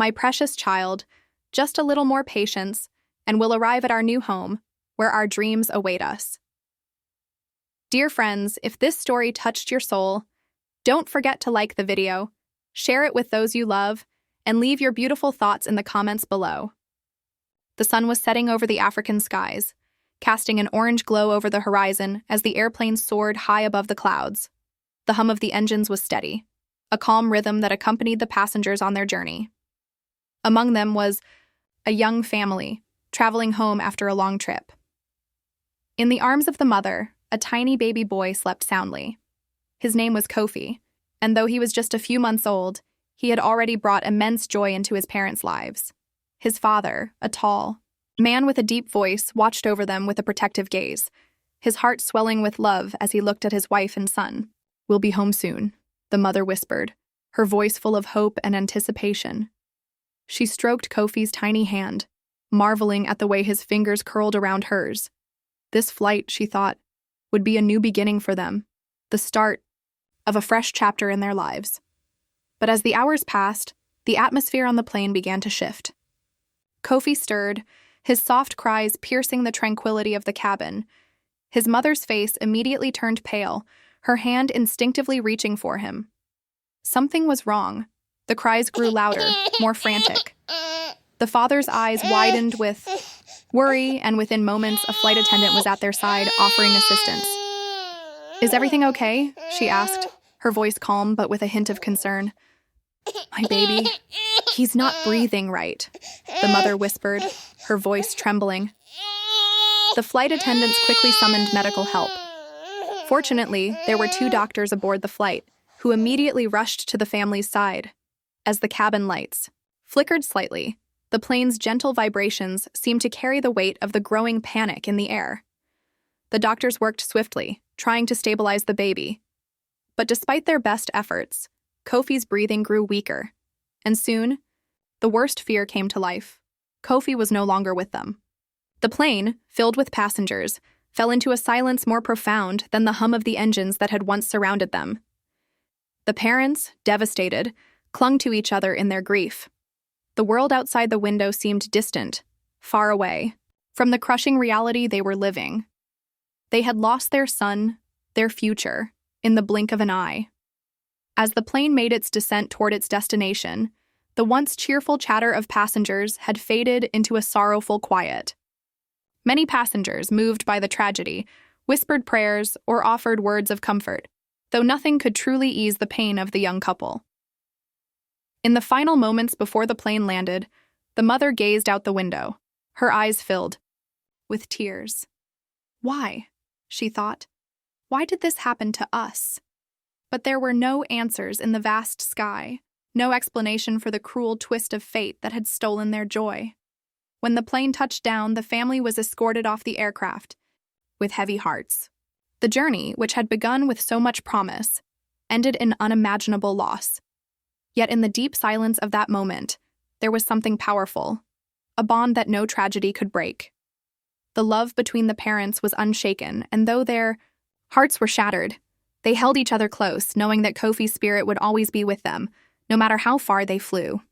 My precious child, just a little more patience, and we'll arrive at our new home, where our dreams await us. Dear friends, if this story touched your soul, don't forget to like the video, share it with those you love, and leave your beautiful thoughts in the comments below. The sun was setting over the African skies, casting an orange glow over the horizon as the airplane soared high above the clouds. The hum of the engines was steady, a calm rhythm that accompanied the passengers on their journey. Among them was a young family, traveling home after a long trip. In the arms of the mother, a tiny baby boy slept soundly. His name was Kofi, and though he was just a few months old, he had already brought immense joy into his parents' lives. His father, a tall man with a deep voice, watched over them with a protective gaze, his heart swelling with love as he looked at his wife and son. "We'll be home soon," the mother whispered, her voice full of hope and anticipation. She stroked Kofi's tiny hand, marveling at the way his fingers curled around hers. This flight, she thought, would be a new beginning for them, the start of a fresh chapter in their lives. But as the hours passed, the atmosphere on the plane began to shift. Kofi stirred, his soft cries piercing the tranquility of the cabin. His mother's face immediately turned pale, her hand instinctively reaching for him. Something was wrong. The cries grew louder, more frantic. The father's eyes widened with worry, and within moments, a flight attendant was at their side, offering assistance. "Is everything okay?" she asked, her voice calm but with a hint of concern. "My baby, he's not breathing right," the mother whispered, her voice trembling. The flight attendants quickly summoned medical help. Fortunately, there were 2 doctors aboard the flight, who immediately rushed to the family's side. As the cabin lights flickered slightly, the plane's gentle vibrations seemed to carry the weight of the growing panic in the air. The doctors worked swiftly, trying to stabilize the baby. But despite their best efforts, Kofi's breathing grew weaker, and soon, the worst fear came to life. Kofi was no longer with them. The plane, filled with passengers, fell into a silence more profound than the hum of the engines that had once surrounded them. The parents, devastated, clung to each other in their grief. The world outside the window seemed distant, far away, from the crushing reality they were living. They had lost their son, their future, in the blink of an eye. As the plane made its descent toward its destination, the once cheerful chatter of passengers had faded into a sorrowful quiet. Many passengers, moved by the tragedy, whispered prayers or offered words of comfort, though nothing could truly ease the pain of the young couple. In the final moments before the plane landed, the mother gazed out the window, her eyes filled with tears. "Why?" she thought. "Why did this happen to us?" But there were no answers in the vast sky, no explanation for the cruel twist of fate that had stolen their joy. When the plane touched down, the family was escorted off the aircraft with heavy hearts. The journey, which had begun with so much promise, ended in unimaginable loss. Yet in the deep silence of that moment, there was something powerful, a bond that no tragedy could break. The love between the parents was unshaken, and though their hearts were shattered, they held each other close, knowing that Kofi's spirit would always be with them, no matter how far they flew.